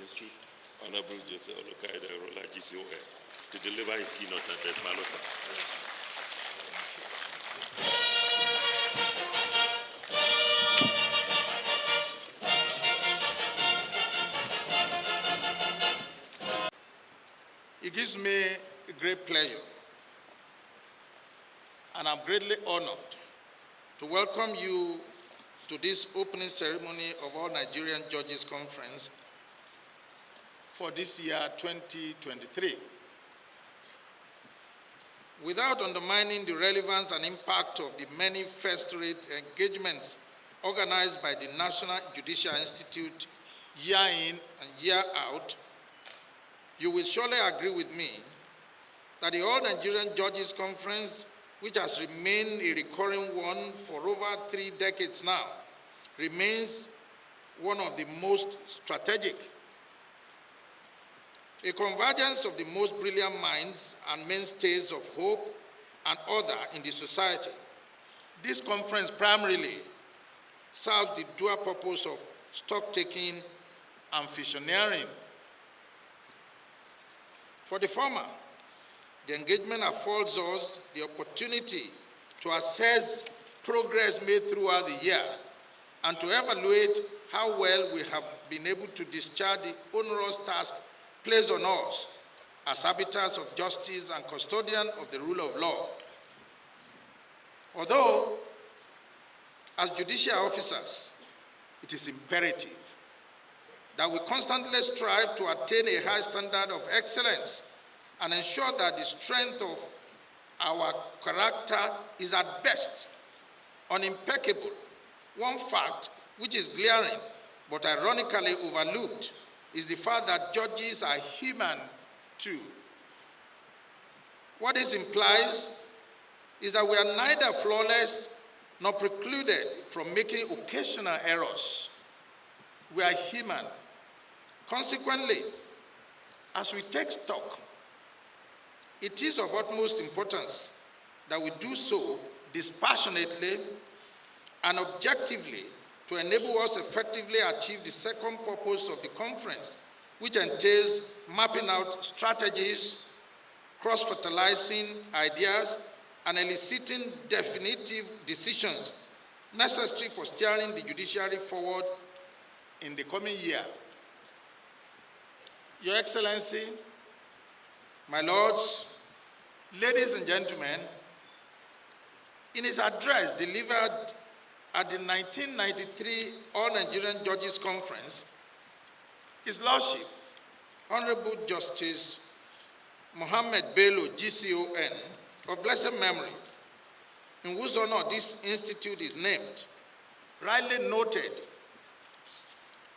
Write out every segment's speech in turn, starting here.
Ministry, Honorable Jose Olokai Ariwoola, GCON, to deliver his keynote address. Malosa. It gives me a great pleasure, and I'm greatly honored to welcome you to this opening ceremony of All Nigerian Judges Conference for this year 2023. Without undermining the relevance and impact of the many first-rate engagements organized by the National Judicial Institute year in and year out, you will surely agree with me that the All Nigerian Judges Conference, which has remained a recurring one for over 3 decades now, remains one of the most strategic. A convergence of the most brilliant minds and mainstays of hope and order in the society. This conference primarily serves the dual purpose of stock-taking and visioneering. For the former, the engagement affords us the opportunity to assess progress made throughout the year and to evaluate how well we have been able to discharge the onerous task placed on us as arbiters of justice and custodian of the rule of law. Although, as judicial officers, it is imperative that we constantly strive to attain a high standard of excellence and ensure that the strength of our character is at best unimpeccable. One fact which is glaring but ironically overlooked is the fact that judges are human too. What this implies is that we are neither flawless nor precluded from making occasional errors. We are human. Consequently, as we take stock, it is of utmost importance that we do so dispassionately and objectively to enable us effectively achieve the second purpose of the conference, which entails mapping out strategies, cross-fertilizing ideas, and eliciting definitive decisions necessary for steering the judiciary forward in the coming year. Your Excellency, my lords, ladies and gentlemen, in his address delivered at the 1993 All Nigerian Judges Conference, His Lordship, Honorable Justice Mohammed Bello, GCON, of blessed memory, in whose honor this institute is named, rightly noted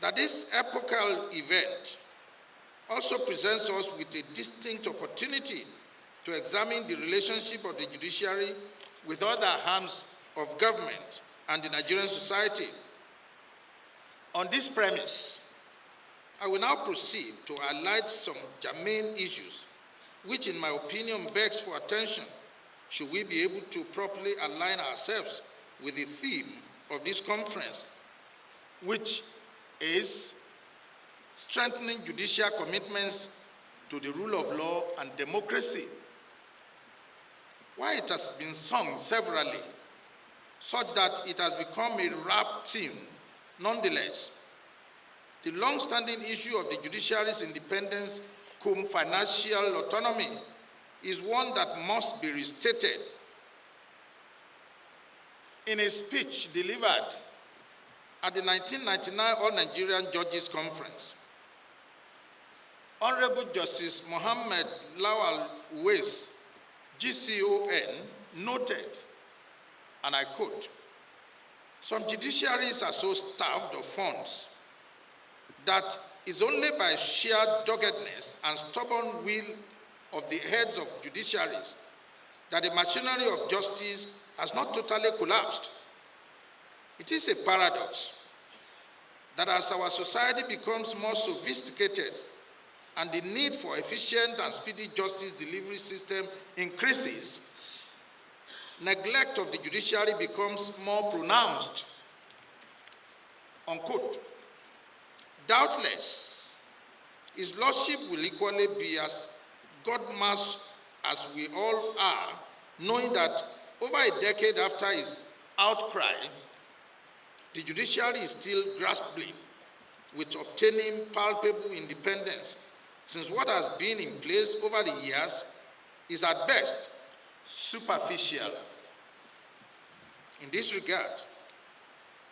that this epochal event also presents us with a distinct opportunity to examine the relationship of the judiciary with other arms of government and the Nigerian society. On this premise, I will now proceed to highlight some germane issues which, in my opinion, begs for attention should we be able to properly align ourselves with the theme of this conference, which is strengthening judicial commitments to the rule of law and democracy. While it has been sung severally, such that it has become a rap theme, nonetheless, the long-standing issue of the judiciary's independence cum financial autonomy is one that must be restated. In a speech delivered at the 1999 All Nigerian Judges Conference, Honorable Justice Mohammed Lawal Uwais, GCON, noted, and I quote, "Some judiciaries are so starved of funds that it's only by sheer doggedness and stubborn will of the heads of judiciaries that the machinery of justice has not totally collapsed. It is a paradox that as our society becomes more sophisticated and the need for efficient and speedy justice delivery system increases, neglect of the judiciary becomes more pronounced." Unquote. Doubtless, His Lordship will equally be as God-matched as we all are, knowing that over a decade after his outcry, the judiciary is still grappling with obtaining palpable independence, since what has been in place over the years is at best superficial. In this regard,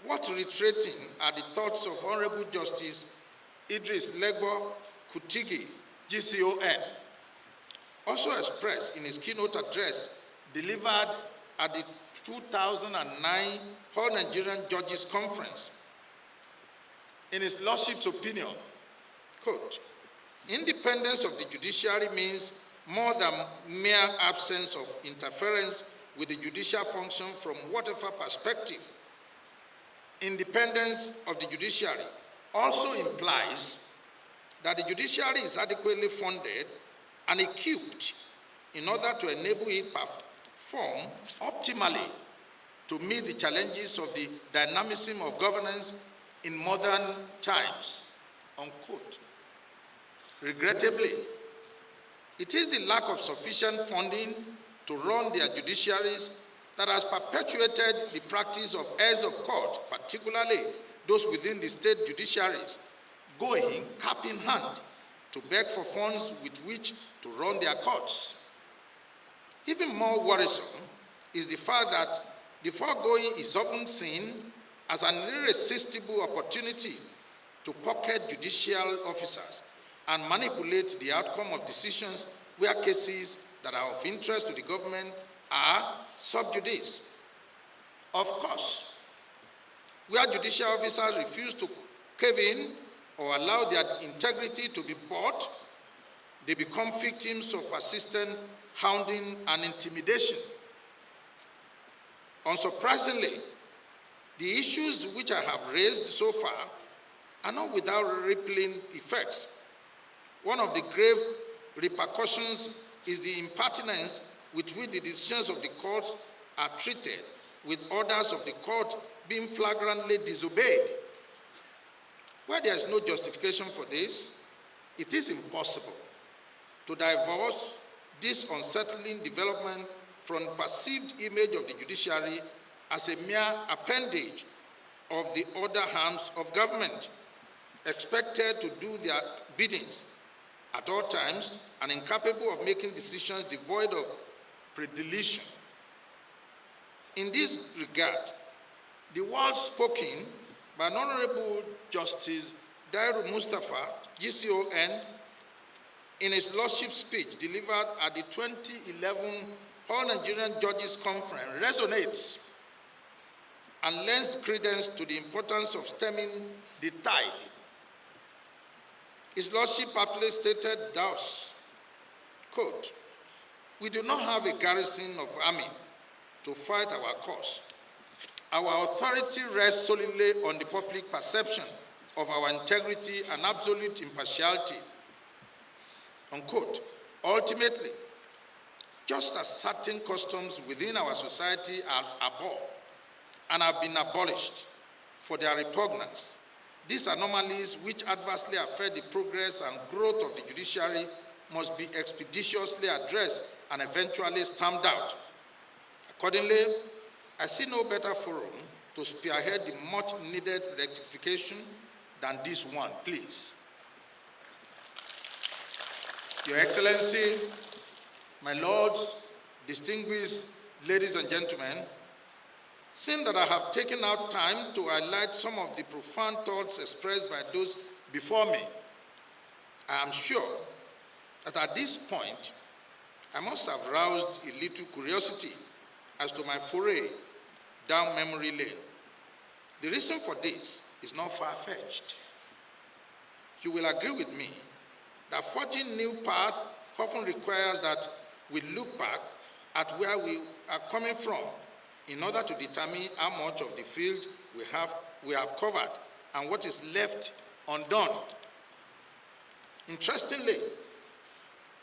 what reiterating are the thoughts of Honorable Justice Idris Legbo Kutigi, GCON, also expressed in his keynote address delivered at the 2009 All Nigerian Judges Conference. In his Lordship's opinion, quote, independence of the judiciary means more than mere absence of interference with the judicial function from whatever perspective. Independence of the judiciary also implies that the judiciary is adequately funded and equipped in order to enable it perform optimally to meet the challenges of the dynamism of governance in modern times, unquote. Regrettably, it is the lack of sufficient funding to run their judiciaries that has perpetuated the practice of heirs of court, particularly those within the state judiciaries, going cap in hand to beg for funds with which to run their courts. Even more worrisome is the fact that the foregoing is often seen as an irresistible opportunity to pocket judicial officers and manipulate the outcome of decisions where cases that are of interest to the government are sub judice. Of course, where judicial officers refuse to cave in or allow their integrity to be bought, they become victims of persistent hounding and intimidation. Unsurprisingly, the issues which I have raised so far are not without rippling effects. One of the grave repercussions is the impertinence with which the decisions of the courts are treated, with orders of the court being flagrantly disobeyed. Where there is no justification for this, it is impossible to divorce this unsettling development from the perceived image of the judiciary as a mere appendage of the other arms of government, expected to do their biddings at all times and incapable of making decisions devoid of predilection. In this regard, the words spoken by Honorable Justice Dairu Mustafa, GCON, in his Lordship's speech delivered at the 2011 All Nigerian Judges Conference resonates and lends credence to the importance of stemming the tide. His Lordship aptly stated thus, quote, we do not have a garrison of army to fight our cause. Our authority rests solely on the public perception of our integrity and absolute impartiality, unquote. Ultimately, just as certain customs within our society are abhorred and have been abolished for their repugnance, these anomalies which adversely affect the progress and growth of the judiciary must be expeditiously addressed and eventually stamped out. Accordingly, I see no better forum to spearhead the much-needed rectification than this one, please. Your Excellency, my lords, distinguished ladies and gentlemen, seeing that I have taken out time to highlight some of the profound thoughts expressed by those before me, I am sure that at this point, I must have roused a little curiosity as to my foray down memory lane. The reason for this is not far-fetched. You will agree with me that forging new paths often requires that we look back at where we are coming from in order to determine how much of the field we have covered and what is left undone. Interestingly,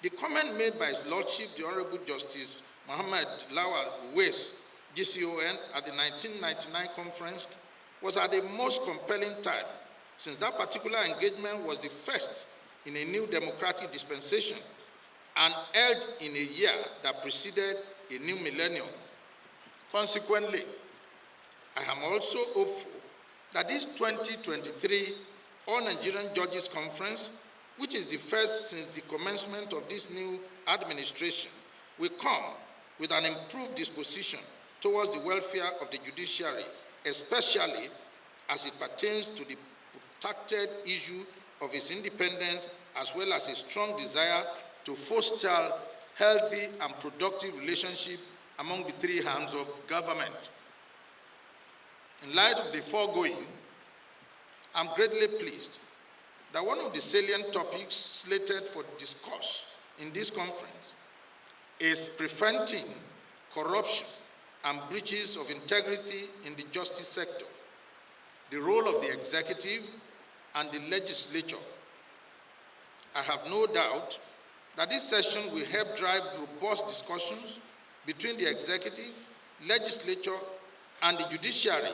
the comment made by His Lordship, the Honorable Justice Muhammad Lawal Uwais, GCON, at the 1999 conference was at the most compelling time, since that particular engagement was the first in a new democratic dispensation and held in a year that preceded a new millennium. Consequently, I am also hopeful that this 2023 All Nigerian Judges Conference, which is the first since the commencement of this new administration, will come with an improved disposition towards the welfare of the judiciary, especially as it pertains to the protected issue of its independence, as well as a strong desire to foster healthy and productive relationship among the three arms of government. In light of the foregoing, I'm greatly pleased that one of the salient topics slated for discourse in this conference is preventing corruption and breaches of integrity in the justice sector, the role of the executive and the legislature. I have no doubt that this session will help drive robust discussions between the executive, legislature, and the judiciary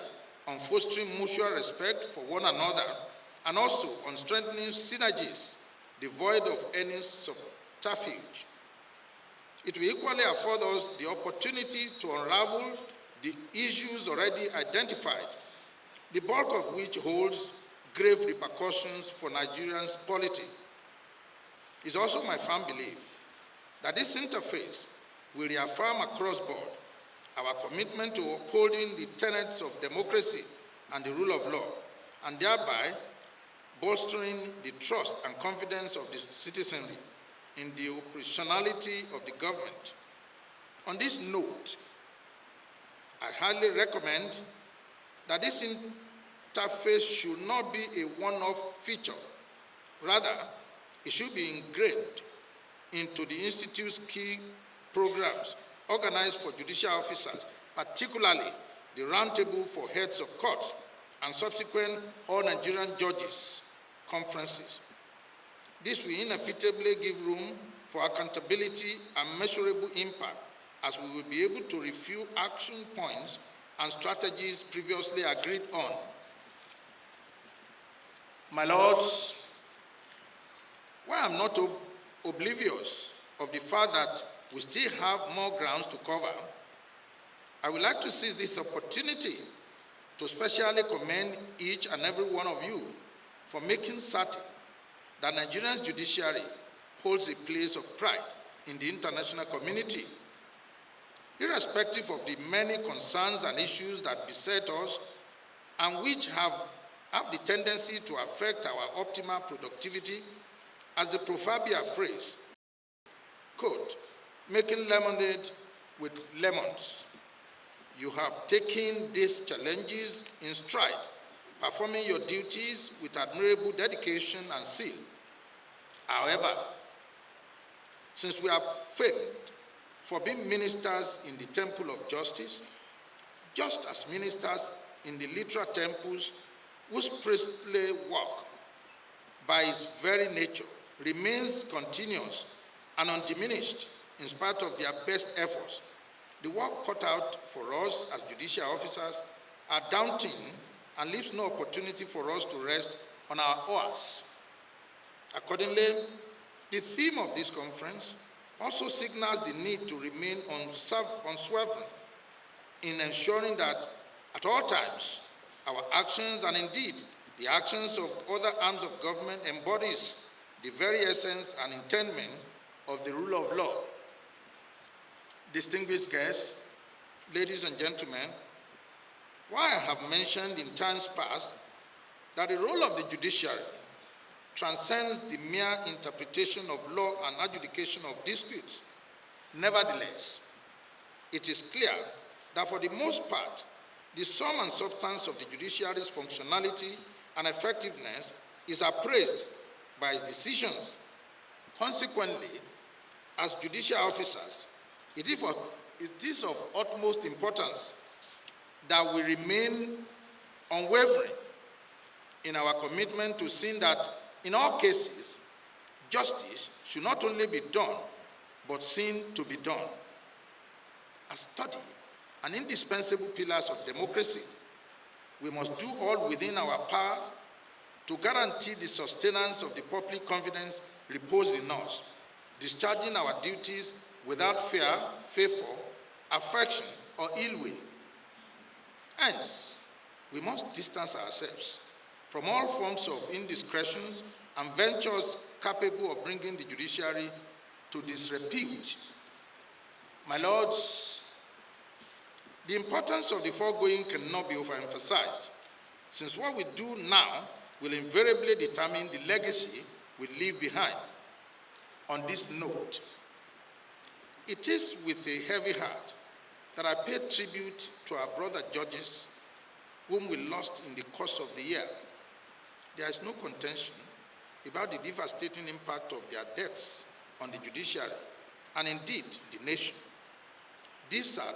on fostering mutual respect for one another and also on strengthening synergies devoid of any subterfuge. It will equally afford us the opportunity to unravel the issues already identified, the bulk of which holds grave repercussions for Nigerians' polity. It's also my firm belief that this interface will reaffirm across board our commitment to upholding the tenets of democracy and the rule of law, and thereby bolstering the trust and confidence of the citizenry in the operationality of the government. On this note, I highly recommend that this interface should not be a one-off feature. Rather, it should be ingrained into the Institute's key programs organized for judicial officers, particularly the Roundtable for Heads of Courts and subsequent All Nigerian Judges conferences. This will inevitably give room for accountability and measurable impact, as we will be able to review action points and strategies previously agreed on. My lords, while I'm not oblivious of the fact that we still have more grounds to cover, I would like to seize this opportunity to specially commend each and every one of you for making certain that Nigeria's judiciary holds a place of pride in the international community. Irrespective of the many concerns and issues that beset us and which have the tendency to affect our optimal productivity, as the proverbial phrase, quote, making lemonade with lemons. You have taken these challenges in stride, performing your duties with admirable dedication and zeal. However, since we are famed for being ministers in the temple of justice, just as ministers in the literal temples whose priestly work, by its very nature, remains continuous and undiminished in spite of their best efforts, the work cut out for us as judicial officers are daunting and leaves no opportunity for us to rest on our oars. Accordingly, the theme of this conference also signals the need to remain unswerving in ensuring that at all times our actions, and indeed the actions of other arms of government, embodies the very essence and intent of the rule of law. Distinguished guests, ladies and gentlemen, while I have mentioned in times past that the role of the judiciary transcends the mere interpretation of law and adjudication of disputes, nevertheless, it is clear that for the most part, the sum and substance of the judiciary's functionality and effectiveness is appraised by its decisions. Consequently, as judicial officers, it is of utmost importance that we remain unwavering in our commitment to seeing that in all cases, justice should not only be done, but seen to be done. As study and indispensable pillars of democracy, we must do all within our power to guarantee the sustenance of the public confidence reposed in us, discharging our duties without fear, favor, affection, or ill will. Hence, we must distance ourselves from all forms of indiscretions and ventures capable of bringing the judiciary to disrepute. My lords, the importance of the foregoing cannot be overemphasized, since what we do now will invariably determine the legacy we leave behind. On this note, it is with a heavy heart that I pay tribute to our brother judges whom we lost in the course of the year. There is no contention about the devastating impact of their deaths on the judiciary and indeed the nation. These are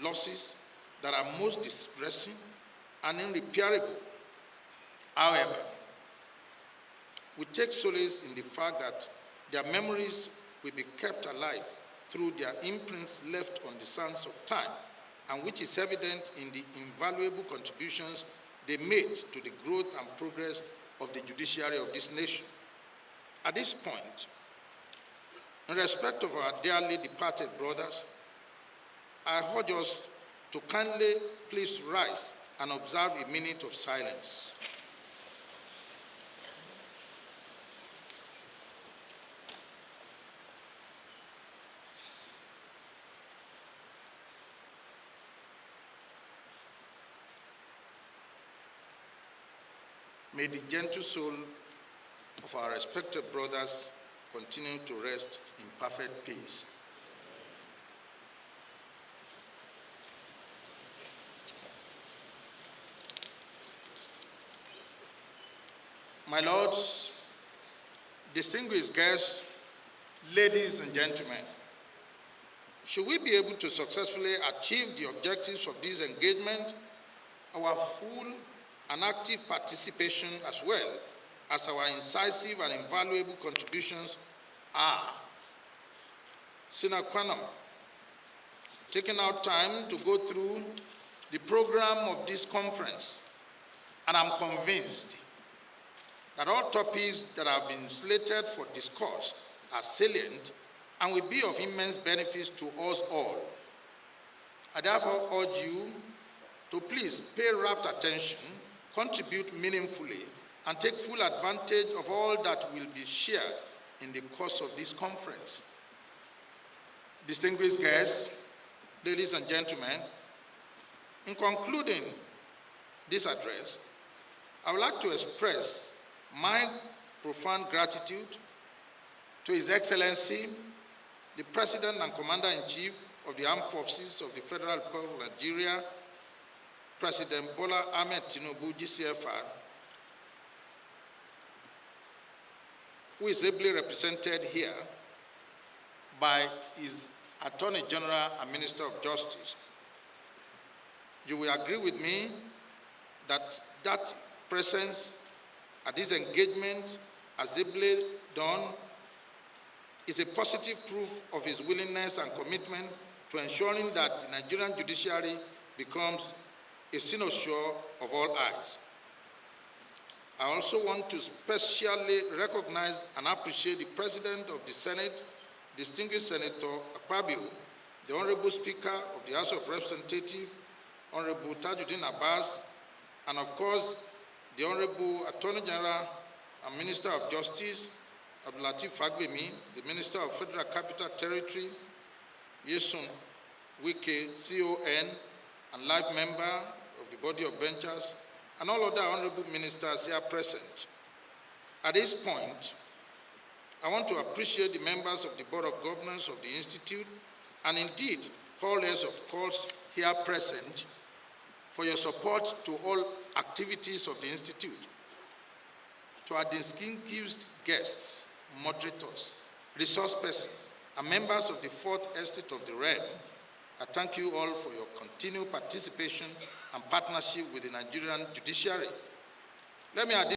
losses that are most distressing and irreparable. However, we take solace in the fact that their memories will be kept alive through their imprints left on the sands of time, and which is evident in the invaluable contributions they made to the growth and progress of the judiciary of this nation. At this point, in respect of our dearly departed brothers, I urge us to kindly please rise and observe a minute of silence. May the gentle soul of our respected brothers continue to rest in perfect peace. My lords, distinguished guests, ladies and gentlemen, should we be able to successfully achieve the objectives of this engagement, our full and active participation, as well as our incisive and invaluable contributions, are sine qua non. Taking out time to go through the program of this conference, and I'm convinced that all topics that have been slated for discourse are salient and will be of immense benefit to us all. I therefore urge you to please pay rapt attention, contribute meaningfully, and take full advantage of all that will be shared in the course of this conference. Distinguished guests, ladies and gentlemen, in concluding this address, I would like to express my profound gratitude to His Excellency, the President and Commander-in-Chief of the Armed Forces of the Federal Republic of Nigeria, President Bola Ahmed Tinubu, GCFR, who is ably represented here by his Attorney General and Minister of Justice. You will agree with me that that presence at this engagement, as ably done, is a positive proof of his willingness and commitment to ensuring that the Nigerian judiciary becomes a cynosure of all eyes. I also want to specially recognize and appreciate the President of the Senate, distinguished Senator Akpabio, the Honorable Speaker of the House of Representatives, Honorable Tajuddin Abbas, and of course, the Honorable Attorney General and Minister of Justice, Abdulateef Fagbemi, the Minister of Federal Capital Territory, Yesun Wike, CON, and life member of the body of benchers, and all other honorable ministers here present. At this point, I want to appreciate the members of the Board of Governors of the Institute, and indeed, holders of course here present, for your support to all activities of the Institute. To our distinguished guests, moderators, resource persons, and members of the Fourth Estate of the Realm, I thank you all for your continued participation and partnership with the Nigerian judiciary. Let me add